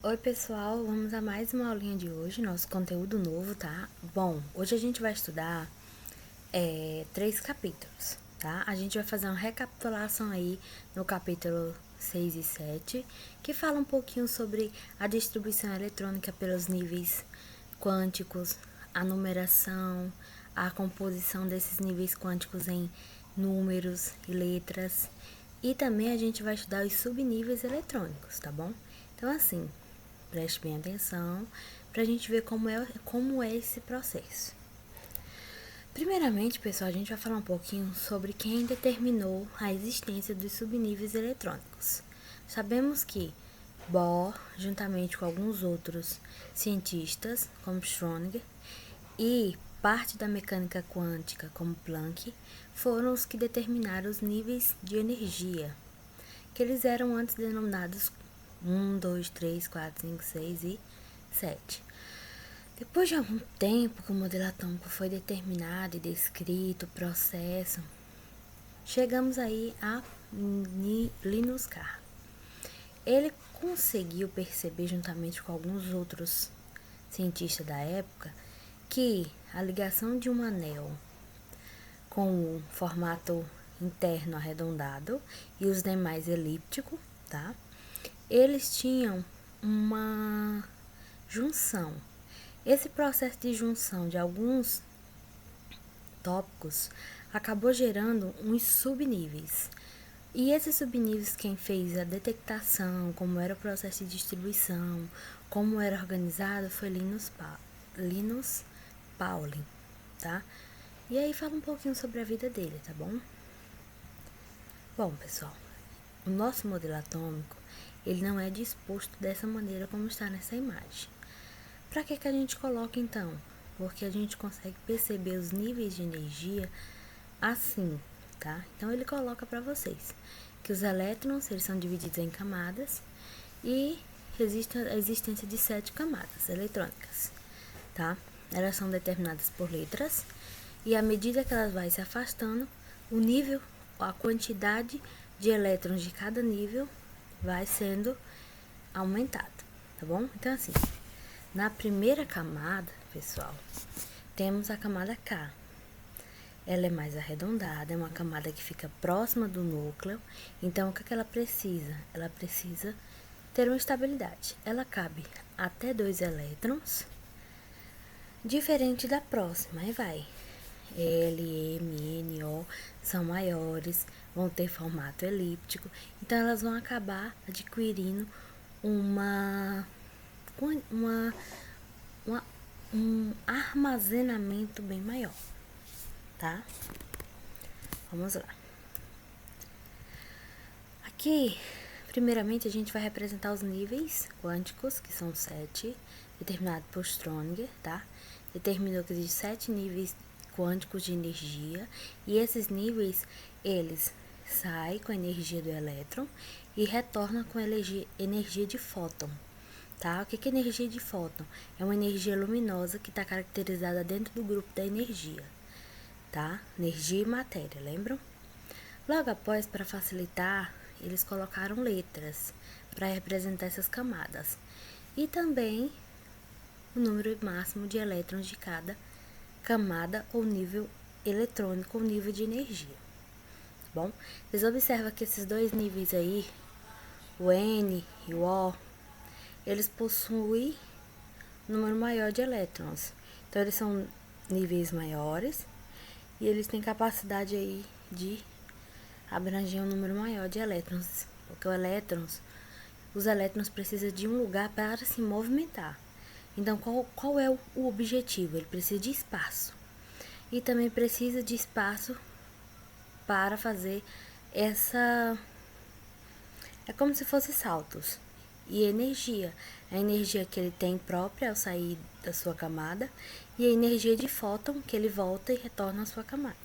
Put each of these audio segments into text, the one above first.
Oi pessoal, vamos a mais uma aulinha de hoje, nosso conteúdo novo, tá? Bom, hoje a gente vai estudar 3 capítulos, tá? A gente vai fazer uma recapitulação aí no capítulo 6 e 7, que fala um pouquinho sobre a distribuição eletrônica pelos níveis quânticos, a numeração, a composição desses níveis quânticos em números e letras, e também a gente vai estudar os subníveis eletrônicos, tá bom? Então, assim, preste bem atenção para a gente ver como é esse processo. Primeiramente, pessoal, a gente vai falar um pouquinho sobre quem determinou a existência dos subníveis eletrônicos. Sabemos que Bohr, juntamente com alguns outros cientistas, como Schrödinger, e parte da mecânica quântica, como Planck, foram os que determinaram os níveis de energia, que eles eram antes denominados 1, 2, 3, 4, 5, 6 e 7. Depois de algum tempo que o modelo atômico foi determinado e descrito, o processo, chegamos aí a Linus Carr. Ele conseguiu perceber, juntamente com alguns outros cientistas da época, que a ligação de um anel com o formato interno arredondado e os demais elíptico, tá? Eles tinham uma junção. Esse processo de junção de alguns tópicos acabou gerando uns subníveis. E esses subníveis, quem fez a detectação, como era o processo de distribuição, como era organizado, foi Linus Pauling, tá? E aí fala um pouquinho sobre a vida dele, tá bom? Bom, pessoal, o nosso modelo atômico, ele não é disposto dessa maneira como está nessa imagem. Para que a gente coloca então? Porque a gente consegue perceber os níveis de energia assim, tá? Então ele coloca para vocês que os elétrons, eles são divididos em camadas e existe a existência de 7 camadas eletrônicas, tá? Elas são determinadas por letras e à medida que elas vão se afastando, o nível, a quantidade de elétrons de cada nível vai sendo aumentado, tá bom? Então, assim, na primeira camada, pessoal, temos a camada K. Ela é mais arredondada, é uma camada que fica próxima do núcleo. Então, o que ela precisa? Ela precisa ter uma estabilidade. Ela cabe até 2 elétrons, diferente da próxima. Aí vai. L, M, N, O são maiores, vão ter formato elíptico. Então, elas vão acabar adquirindo um armazenamento bem maior, tá? Vamos lá. Aqui, primeiramente, a gente vai representar os níveis quânticos, que são 7, determinado por Schrödinger, tá? Determinou que existem 7 níveis quânticos de energia, e esses níveis, eles saem com a energia do elétron e retornam com a energia de fóton, tá? O que é energia de fóton? É uma energia luminosa que está caracterizada dentro do grupo da energia, tá? Energia e matéria, lembram? Logo após, para facilitar, eles colocaram letras para representar essas camadas e também o número máximo de elétrons de cada camada ou nível eletrônico ou nível de energia. Bom, vocês observam que esses dois níveis aí, o N e o O, eles possuem um número maior de elétrons. Então, eles são níveis maiores e eles têm capacidade aí de abranger um número maior de elétrons, porque os elétrons precisam de um lugar para se movimentar. Então, qual é o objetivo? Ele precisa de espaço. E também precisa de espaço para fazer essa... É como se fosse saltos. E energia. A energia que ele tem própria ao sair da sua camada e a energia de fóton que ele volta e retorna à sua camada.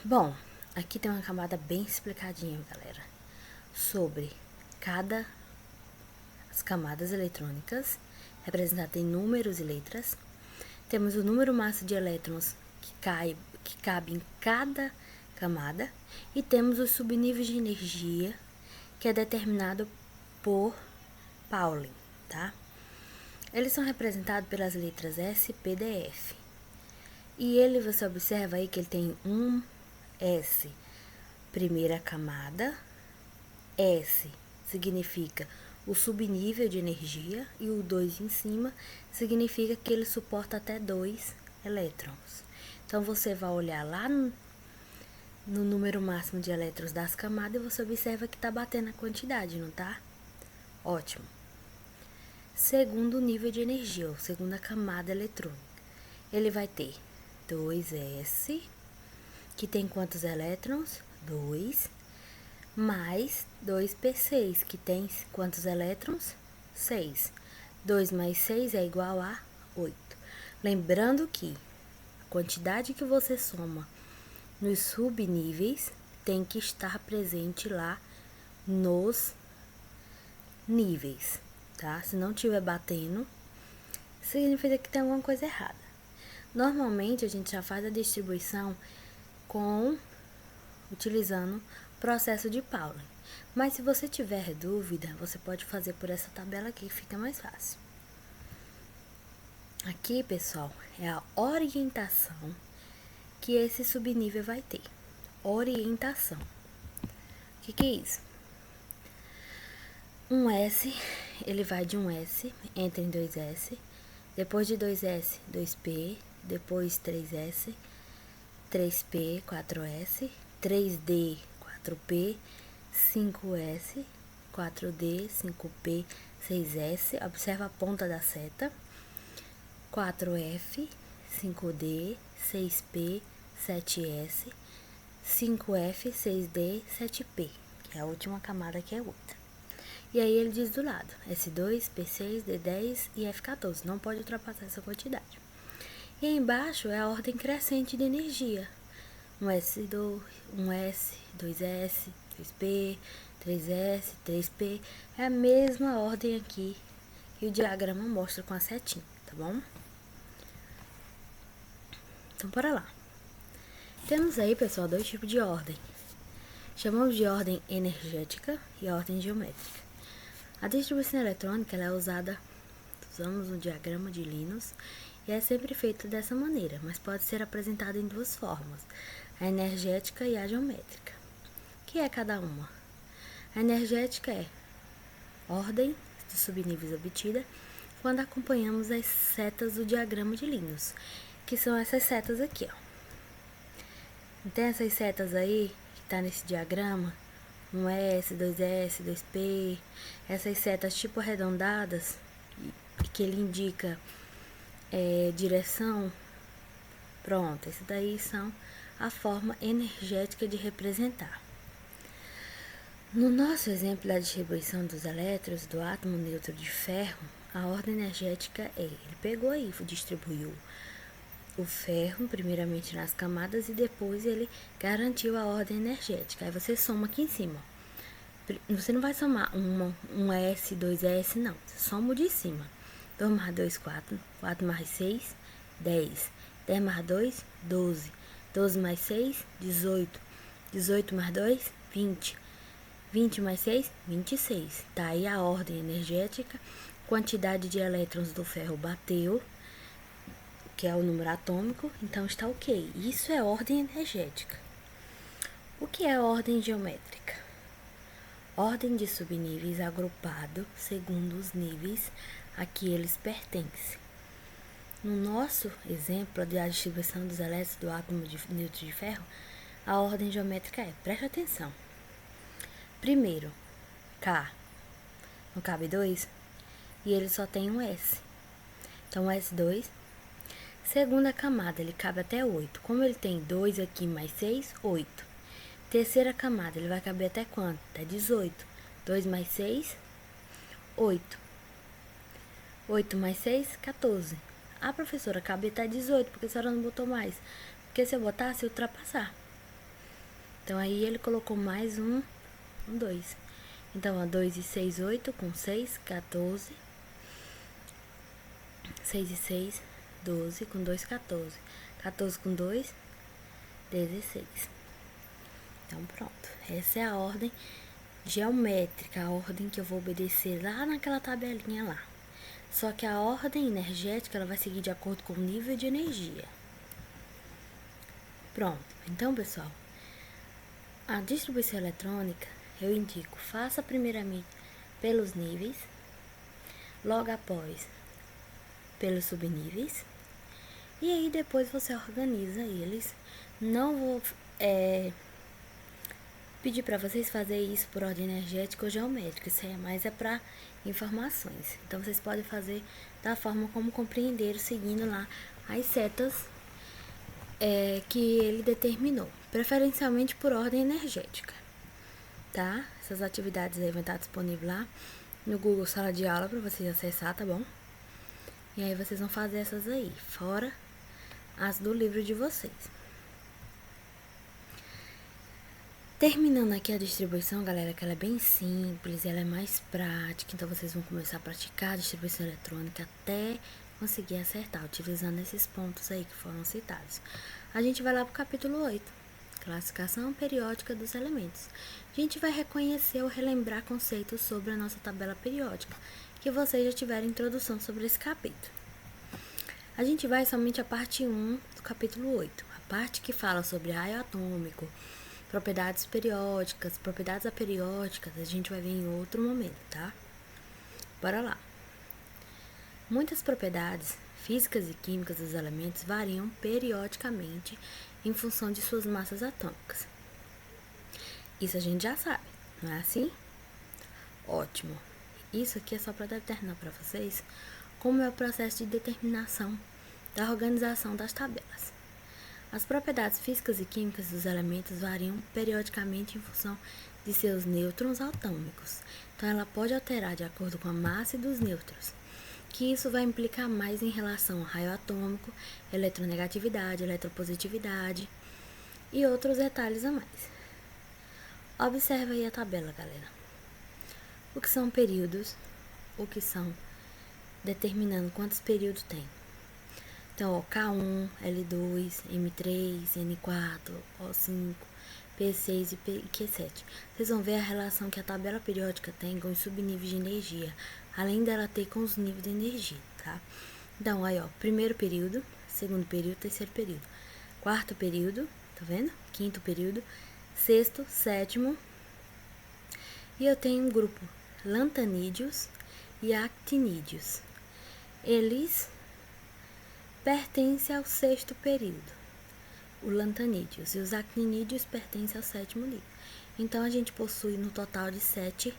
Bom, aqui tem uma camada bem explicadinha, galera, sobre as camadas eletrônicas, representadas em números e letras. Temos o número máximo de elétrons que cabe em cada camada, e temos os subníveis de energia, que é determinado por Pauling, tá? Eles são representados pelas letras S, P, D, F. E você observa aí que ele tem um S, primeira camada. S significa o subnível de energia e o 2 em cima significa que ele suporta até 2 elétrons. Então, você vai olhar lá no número máximo de elétrons das camadas e você observa que está batendo a quantidade, não tá? Ótimo. Segundo nível de energia, ou segunda camada eletrônica, ele vai ter 2s, que tem quantos elétrons? 2, mais 2p6, que tem quantos elétrons? 6. 2 mais 6 é igual a 8. Lembrando que a quantidade que você soma nos subníveis tem que estar presente lá nos níveis, tá? Se não estiver batendo, significa que tem alguma coisa errada. Normalmente, a gente já faz a distribuição utilizando o processo de Pauling. Mas se você tiver dúvida, você pode fazer por essa tabela aqui, que fica mais fácil. Aqui, pessoal, é a orientação que esse subnível vai ter. Orientação. O que é isso? Um S, ele vai de um S, entra em 2S, depois de 2S, 2P, depois 3S, 3P, 4S, 3D, 4P, 5S, 4D, 5P, 6S, observa a ponta da seta, 4F, 5D, 6P, 7S, 5F, 6D, 7P, que é a última camada que é outra. E aí ele diz do lado, S2, P6, D10 e F14, não pode ultrapassar essa quantidade. E aí embaixo é a ordem crescente de energia, um S2, um S, 2S, 2P, 3S, 3P, é a mesma ordem aqui que o diagrama mostra com a setinha, tá bom? Então, bora lá. Temos aí, pessoal, dois tipos de ordem. Chamamos de ordem energética e ordem geométrica. A distribuição eletrônica ela é usamos um diagrama de Linus e é sempre feita dessa maneira, mas pode ser apresentada em duas formas, a energética e a geométrica. O que é cada uma? A energética é ordem dos subníveis obtida quando acompanhamos as setas do diagrama de Linus, que são essas setas aqui, ó. Então, essas setas aí, que tá nesse diagrama, 1S, 2S, 2P, essas setas tipo arredondadas, que ele indica direção, pronto, isso daí são a forma energética de representar. No nosso exemplo da distribuição dos elétrons do átomo neutro de ferro, a ordem energética ele pegou aí, distribuiu o ferro primeiramente nas camadas e depois ele garantiu a ordem energética. Aí você soma aqui em cima. Você não vai somar um S, 2S, não. Você soma o de cima. 2 mais 2, 4. 4 mais 6, 10. 10 mais 2, 12. 12 mais 6, 18. 18 mais 2, 20. 20 mais 6, 26. Tá aí a ordem energética. Quantidade de elétrons do ferro bateu, que é o número atômico, então está ok. Isso é ordem energética. O que é ordem geométrica? Ordem de subníveis agrupado segundo os níveis a que eles pertencem. No nosso exemplo da distribuição dos elétrons do átomo neutro de ferro, a ordem geométrica preste atenção. Primeiro, K, não cabe 2, e ele só tem um S. Então, S2. Segunda camada, ele cabe até 8. Como ele tem 2 aqui mais 6, 8. Terceira camada, ele vai caber até quanto? Até 18. 2 mais 6, 8. 8 mais 6, 14. Ah, professora, cabe até 18, porque a senhora não botou mais? Porque se eu botasse, eu ultrapassar. Então, aí ele colocou mais um 2. Então, ó, 2 e 6, 8, com 6, 14. 6 e 6, 12, com 2, 14. 14 com 2, 16. Então, pronto. Essa é a ordem geométrica, a ordem que eu vou obedecer lá naquela tabelinha lá. Só que a ordem energética, ela vai seguir de acordo com o nível de energia. Pronto. Então, pessoal, a distribuição eletrônica, eu indico, faça primeiramente pelos níveis, logo após pelos subníveis, e aí depois você organiza eles. Não vou pedir para vocês fazerem isso por ordem energética ou geométrica, isso é mais para informações. Então vocês podem fazer da forma como compreenderam, seguindo lá as setas que ele determinou, preferencialmente por ordem energética, tá? Essas atividades aí vão estar disponíveis lá no Google Sala de Aula para vocês acessar, tá bom? E aí vocês vão fazer essas aí, fora as do livro de vocês. Terminando aqui a distribuição, galera, que ela é bem simples, ela é mais prática, então vocês vão começar a praticar a distribuição eletrônica até conseguir acertar, utilizando esses pontos aí que foram citados. A gente vai lá pro capítulo 8, classificação periódica dos elementos. A gente vai reconhecer ou relembrar conceitos sobre a nossa tabela periódica, que vocês já tiveram introdução sobre esse capítulo. A gente vai somente à parte 1 do capítulo 8, a parte que fala sobre raio atômico, propriedades periódicas, propriedades aperiódicas, a gente vai ver em outro momento, tá? Bora lá. Muitas propriedades físicas e químicas dos elementos variam periodicamente em função de suas massas atômicas. Isso a gente já sabe, não é assim? Ótimo. Isso aqui é só para determinar para vocês como é o processo de determinação da organização das tabelas. As propriedades físicas e químicas dos elementos variam periodicamente em função de seus nêutrons atômicos. Então, ela pode alterar de acordo com a massa dos nêutrons, que isso vai implicar mais em relação ao raio atômico, eletronegatividade, eletropositividade e outros detalhes a mais. Observa aí a tabela, galera. O que são períodos, o que são determinando quantos períodos tem. Então, ó, K1, L2, M3, N4, O5, P6 e Q7. Vocês vão ver a relação que a tabela periódica tem com os subníveis de energia, além dela ter com os níveis de energia, tá? Então, aí, ó, primeiro período, segundo período, terceiro período, quarto período, tá vendo? Quinto período, sexto, sétimo. E eu tenho um grupo lantanídeos e actinídeos. Eles pertence ao sexto período, o lantanídeos, e os actinídeos pertencem ao sétimo nível. Então, a gente possui no total de 7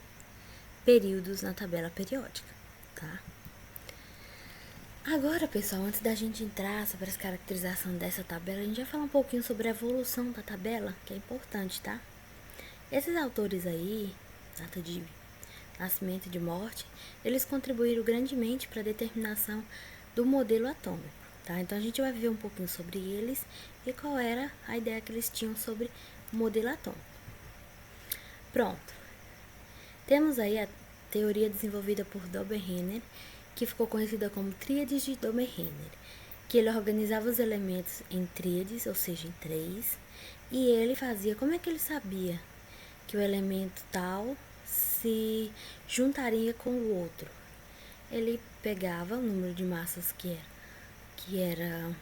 períodos na tabela periódica, tá? Agora, pessoal, antes da gente entrar sobre as caracterizações dessa tabela, a gente vai falar um pouquinho sobre a evolução da tabela, que é importante, tá? Esses autores aí, data de nascimento e de morte, eles contribuíram grandemente para a determinação do modelo atômico. Tá? Então, a gente vai ver um pouquinho sobre eles e qual era a ideia que eles tinham sobre o modelo atômico. Pronto. Temos aí a teoria desenvolvida por Dobereiner, que ficou conhecida como tríades de Dobereiner, que ele organizava os elementos em tríades, ou seja, em 3, e ele fazia, como é que ele sabia que o elemento tal se juntaria com o outro? Ele pegava o número de massas que era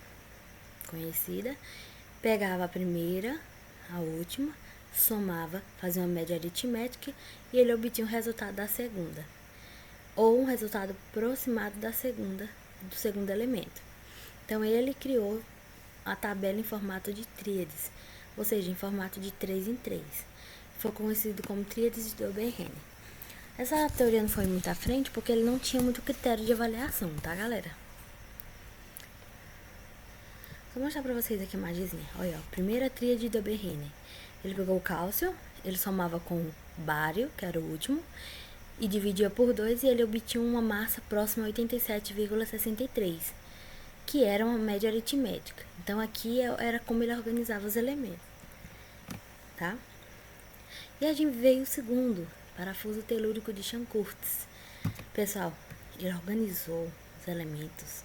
conhecida, pegava a primeira, a última, somava, fazia uma média aritmética e ele obtinha o resultado da segunda, ou um resultado aproximado da segunda, do segundo elemento. Então, ele criou a tabela em formato de tríades, ou seja, em formato de 3 em 3. Foi conhecido como tríades de Dobereiner. Essa teoria não foi muito à frente porque ele não tinha muito critério de avaliação, tá, galera? Vou mostrar pra vocês aqui a imagenzinha. Olha, ó, primeira tríade de Dobereiner. Ele pegou o cálcio, ele somava com o bário, que era o último, e dividia por 2 e ele obtinha uma massa próxima a 87,63, que era uma média aritmética. Então, aqui era como ele organizava os elementos, tá? E a gente veio o segundo, parafuso telúrico de Chern-Kurtz. Pessoal, ele organizou os elementos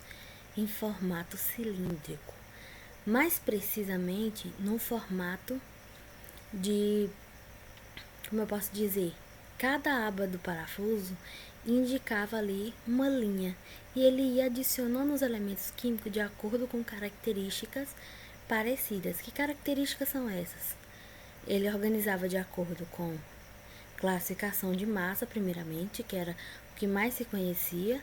em formato cilíndrico, mais precisamente no formato de, como eu posso dizer, cada aba do parafuso indicava ali uma linha e ele ia adicionando os elementos químicos de acordo com características parecidas. Que características são essas? Ele organizava de acordo com classificação de massa, primeiramente, que era o que mais se conhecia,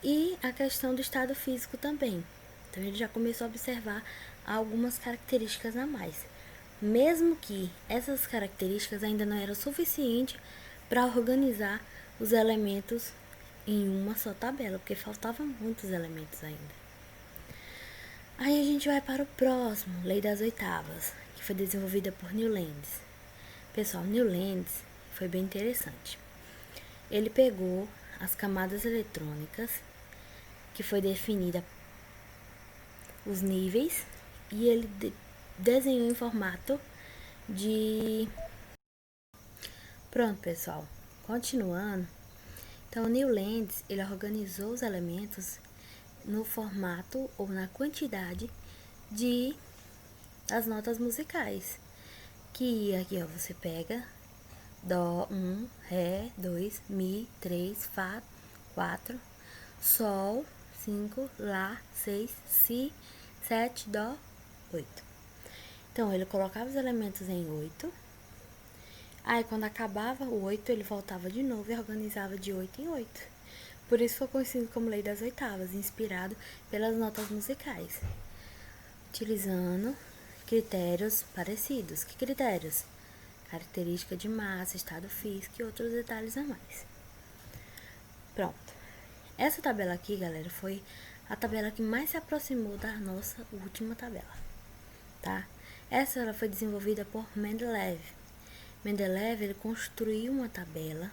e a questão do estado físico também. Então ele já começou a observar algumas características a mais. Mesmo que essas características ainda não eram suficientes para organizar os elementos em uma só tabela, porque faltavam muitos elementos ainda. Aí a gente vai para o próximo, Lei das Oitavas, que foi desenvolvida por Newlands. Pessoal, Newlands foi bem interessante. Ele pegou as camadas eletrônicas, que foi definida os níveis, e ele desenhou em formato de... Pronto, pessoal. Continuando. Então, o Newlands, ele organizou os elementos no formato ou na quantidade de as notas musicais. Que aqui, ó, você pega Dó, 1, Ré, 2, Mi, 3, Fá, 4, Sol, 5, Lá, 6, Si, 7, Dó, 8. Então, ele colocava os elementos em 8. Aí, quando acabava o 8, ele voltava de novo e organizava de 8 em 8. Por isso foi conhecido como Lei das Oitavas, inspirado pelas notas musicais, utilizando critérios parecidos. Que critérios? Característica de massa, estado físico e outros detalhes a mais. Pronto. Essa tabela aqui, galera, foi a tabela que mais se aproximou da nossa última tabela, tá? Essa ela foi desenvolvida por Mendeleev. Mendeleev, ele construiu uma tabela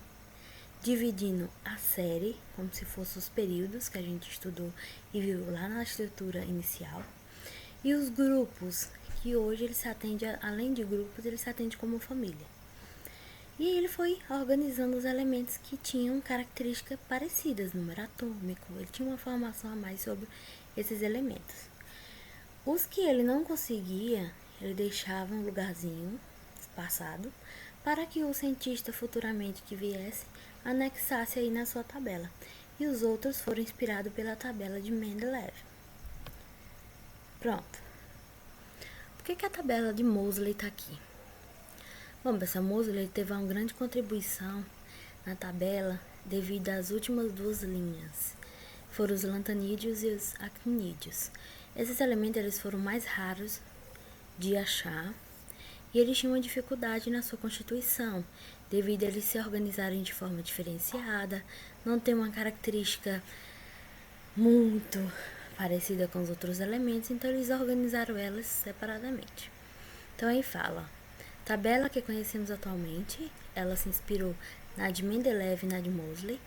dividindo a série, como se fossem os períodos que a gente estudou e viu lá na estrutura inicial, e os grupos, que hoje ele se atende, além de grupos, ele se atende como família. E ele foi organizando os elementos que tinham características parecidas, número atômico, ele tinha uma informação a mais sobre esses elementos. Os que ele não conseguia, ele deixava um lugarzinho espaçado para que o cientista futuramente que viesse anexasse aí na sua tabela. E os outros foram inspirados pela tabela de Mendeleev. Pronto. Por que a tabela de Moseley está aqui? Bom, pessoal, Moseley teve uma grande contribuição na tabela devido às últimas duas linhas. Foram os lantanídeos e os actinídeos. Esses elementos eles foram mais raros de achar e eles tinham uma dificuldade na sua constituição, devido a eles se organizarem de forma diferenciada, não ter uma característica muito parecida com os outros elementos, então eles organizaram elas separadamente. Então aí fala, tabela que conhecemos atualmente, ela se inspirou na de Mendeleev e na de Moseley,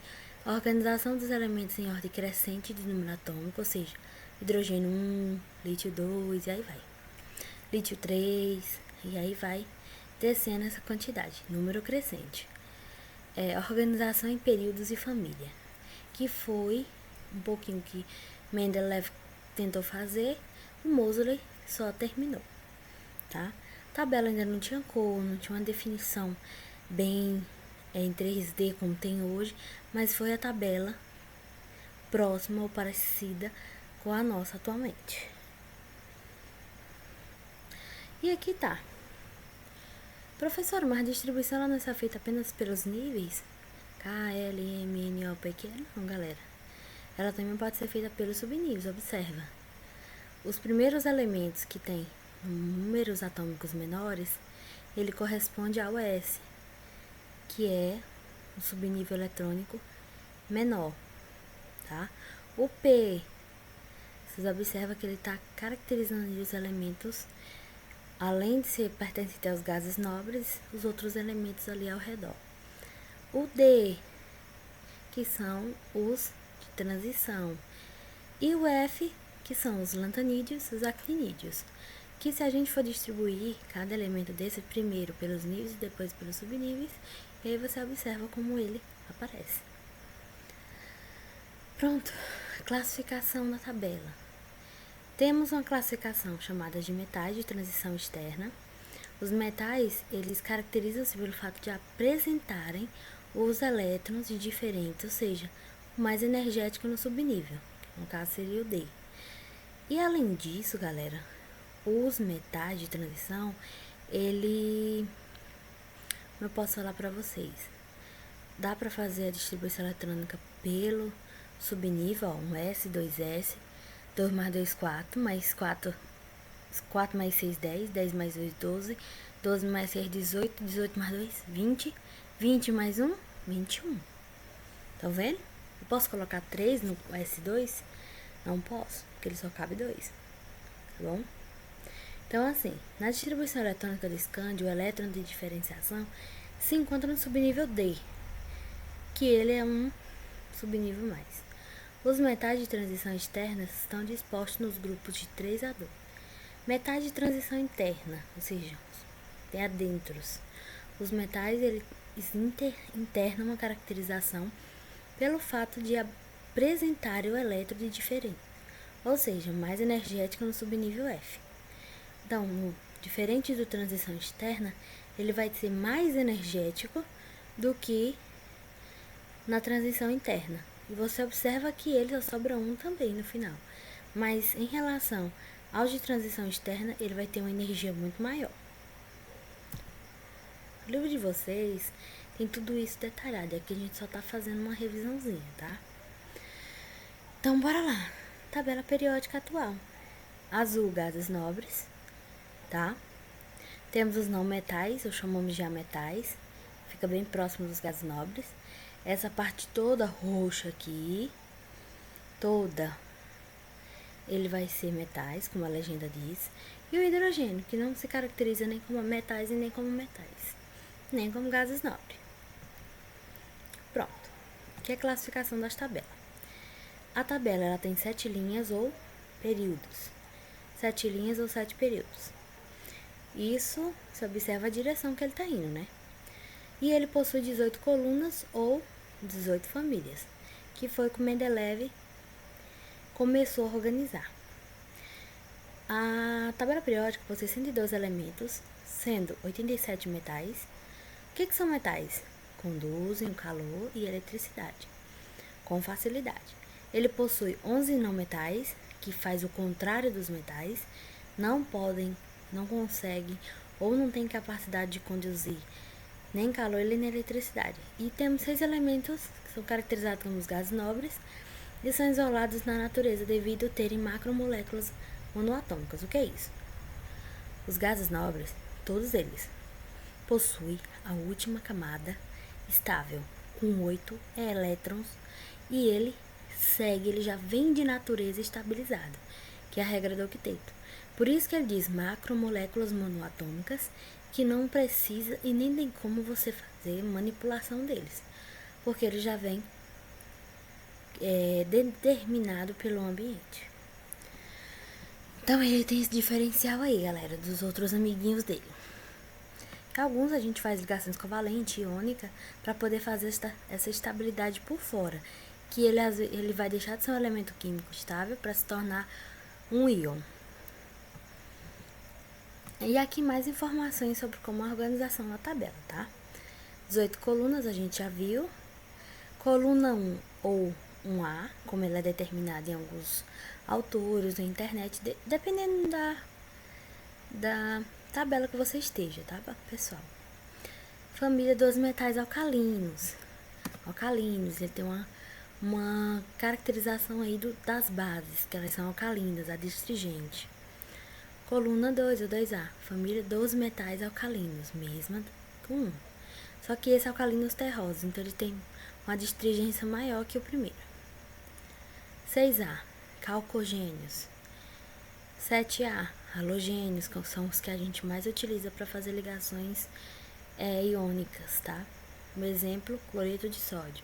a organização dos elementos em ordem crescente de número atômico, ou seja, hidrogênio 1, lítio 2, e aí vai. Lítio 3, e aí vai descendo essa quantidade, número crescente. Organização em períodos e família, que foi um pouquinho que Mendeleev tentou fazer, o Moseley só terminou, tá? A tabela ainda não tinha cor, não tinha uma definição bem em 3D como tem hoje, mas foi a tabela próxima ou parecida com a nossa atualmente. E aqui tá. Professor, mas a distribuição ela não está feita apenas pelos níveis? K, L, M, N, O, P, Q? Não, galera. Ela também pode ser feita pelos subníveis, observa. Os primeiros elementos que tem números atômicos menores, ele corresponde ao S, que é o subnível eletrônico menor, tá? O P, vocês observam que ele está caracterizando os elementos, além de ser pertencente aos gases nobres, os outros elementos ali ao redor. O D, que são os de transição, e o F, que são os lantanídeos e os actinídeos, que se a gente for distribuir cada elemento desse primeiro pelos níveis e depois pelos subníveis, e aí você observa como ele aparece. Pronto, classificação da tabela. Temos uma classificação chamada de metais de transição externa. Os metais, eles caracterizam-se pelo fato de apresentarem os elétrons de diferentes, ou seja, o mais energético no subnível, que no caso seria o D. E além disso, galera, os metais de transição, eu posso falar para vocês, dá para fazer a distribuição eletrônica pelo subnível, ó, um S, 2S, 2 mais 2, 4, mais 4 mais 6, 10, 10 mais 2, 12, 12 mais 6, 18, 18 mais 2, 20, 20 mais 1, 21. Tá vendo? Eu posso colocar 3 no S2? Não posso, porque ele só cabe 2. Tá bom? Então, assim, na distribuição eletrônica do escândio, o elétron de diferenciação se encontra no subnível D, que ele é um subnível mais. Os metais de transição externa estão dispostos nos grupos de 3 a 2. Metais de transição interna, ou seja, tem adentros. Os metais eles internam uma caracterização pelo fato de apresentarem o elétron de diferente, ou seja, mais energético no subnível F. Então, diferente do transição externa, ele vai ser mais energético do que na transição interna. E você observa que ele só sobra um também no final. Mas em relação ao de transição externa, ele vai ter uma energia muito maior. O livro de vocês tem tudo isso detalhado. Aqui a gente só tá fazendo uma revisãozinha, tá? Então, bora lá. Tabela periódica atual. Azul, gases nobres, tá? Temos os não metais, ou chamamos de ametais. Fica bem próximo dos gases nobres. Essa parte toda roxa aqui, toda, ele vai ser metais, como a legenda diz. E o hidrogênio, que não se caracteriza nem como metais e nem como metais, nem como gases nobres. Pronto. Aqui é a classificação das tabelas. A tabela ela tem 7 linhas ou períodos. 7 linhas ou 7 períodos. Isso, você observa a direção que ele está indo, né? E ele possui 18 colunas ou 18 famílias, que foi como Mendeleev começou a organizar. A tabela periódica possui 112 elementos, sendo 87 metais. O que são metais? Conduzem o calor e eletricidade com facilidade. Ele possui 11 não metais, que faz o contrário dos metais, não conseguem ou não têm capacidade de conduzir nem calor e nem eletricidade. E temos 6 elementos que são caracterizados como os gases nobres e são isolados na natureza devido a terem macromoléculas monoatômicas. O que é isso? Os gases nobres, todos eles, possuem a última camada estável, com 8 elétrons, e ele já vem de natureza estabilizado, que é a regra do octeto. Por isso que ele diz macromoléculas monoatômicas, que não precisa e nem tem como você fazer manipulação deles, porque ele já vem determinado pelo ambiente. Então ele tem esse diferencial aí, galera, dos outros amiguinhos dele. Alguns a gente faz ligações covalente, iônica, para poder fazer essa estabilidade por fora, que ele vai deixar de ser um elemento químico estável para se tornar um íon. E aqui mais informações sobre como a organização da tabela, tá? 18 colunas a gente já viu. Coluna 1 ou 1A, como ela é determinada em alguns autores na internet, dependendo da tabela que você esteja, tá, pessoal? Família dos metais alcalinos. Ele tem uma caracterização aí das bases, que elas são alcalinas, adstringente. Coluna 2 ou 2A, família dos metais alcalinos, mesma com 1. Só que esse é alcalinos terrosos, então ele tem uma adstringência maior que o primeiro. 6A, calcogênios. 7A, halogênios, que são os que a gente mais utiliza para fazer ligações iônicas, tá? Um exemplo, cloreto de sódio.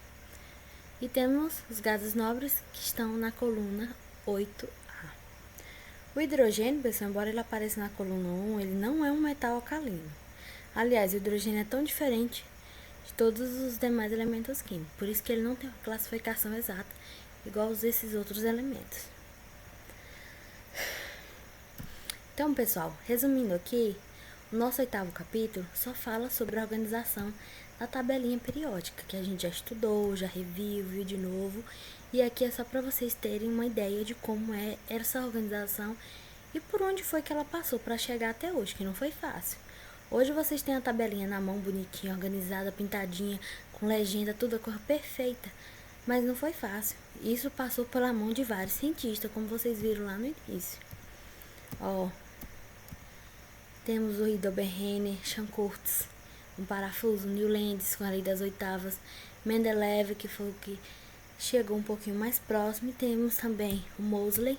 E temos os gases nobres que estão na coluna 8A. O hidrogênio, pessoal, embora ele apareça na coluna 1, ele não é um metal alcalino. Aliás, o hidrogênio é tão diferente de todos os demais elementos químicos, por isso que ele não tem uma classificação exata, igual esses outros elementos. Então, pessoal, resumindo aqui, o nosso 8º capítulo só fala sobre a organização da tabelinha periódica, que a gente já estudou, já reviu, viu de novo. E aqui é só para vocês terem uma ideia de como é essa organização e por onde foi que ela passou para chegar até hoje, que não foi fácil. Hoje vocês têm a tabelinha na mão, bonitinha, organizada, pintadinha, com legenda, tudo a cor perfeita. Mas não foi fácil. Isso passou pela mão de vários cientistas, como vocês viram lá no início. Ó, temos o Hildebrand, Schwarzschild, um parafuso, Newlands com a lei das oitavas, Mendeleev, que foi o que chegou um pouquinho mais próximo, e temos também o Moseley,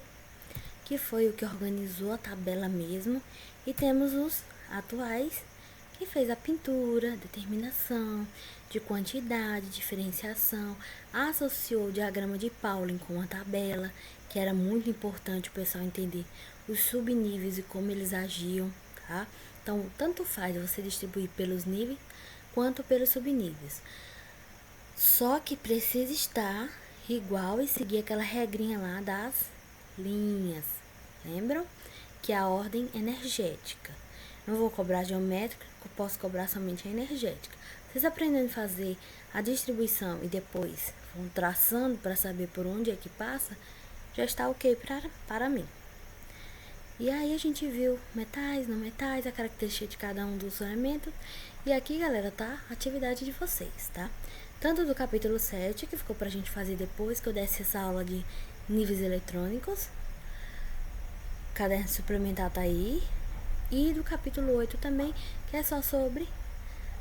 que foi o que organizou a tabela mesmo, e temos os atuais, que fez a pintura, determinação de quantidade, diferenciação, associou o diagrama de Pauling com a tabela, que era muito importante o pessoal entender os subníveis e como eles agiam, tá? Então, tanto faz você distribuir pelos níveis quanto pelos subníveis. Só que precisa estar igual e seguir aquela regrinha lá das linhas. Lembram? Que é a ordem energética. Não vou cobrar geométrica, eu posso cobrar somente a energética. Vocês aprendendo a fazer a distribuição e depois vão traçando para saber por onde é que passa, já está ok para mim. E aí a gente viu metais, não metais, a característica de cada um dos elementos. E aqui, galera, tá a atividade de vocês, tá? Tanto do capítulo 7, que ficou pra gente fazer depois que eu desse essa aula de níveis eletrônicos. O caderno suplementar tá aí. E do capítulo 8 também, que é só sobre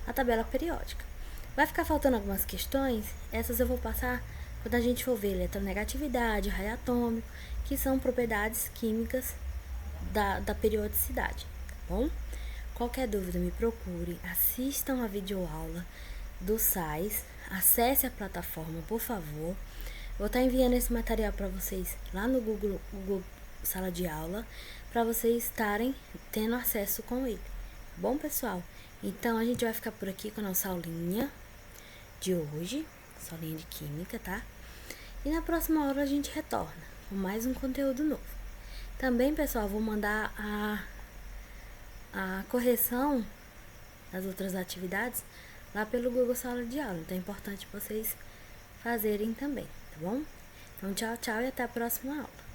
a tabela periódica. Vai ficar faltando algumas questões, essas eu vou passar quando a gente for ver eletronegatividade, raio atômico, que são propriedades químicas da periodicidade, tá bom? Qualquer dúvida me procure, assistam a videoaula do SAIS, acesse a plataforma, por favor. Vou estar enviando esse material para vocês lá no Google Sala de Aula, para vocês estarem tendo acesso com ele, tá bom, pessoal? Então, a gente vai ficar por aqui com a nossa aulinha de hoje, essa aulinha de química, tá? E na próxima aula a gente retorna com mais um conteúdo novo. Também, pessoal, vou mandar a correção das outras atividades lá pelo Google Sala de Aula. Então é importante vocês fazerem também, tá bom? Então, tchau, tchau e até a próxima aula.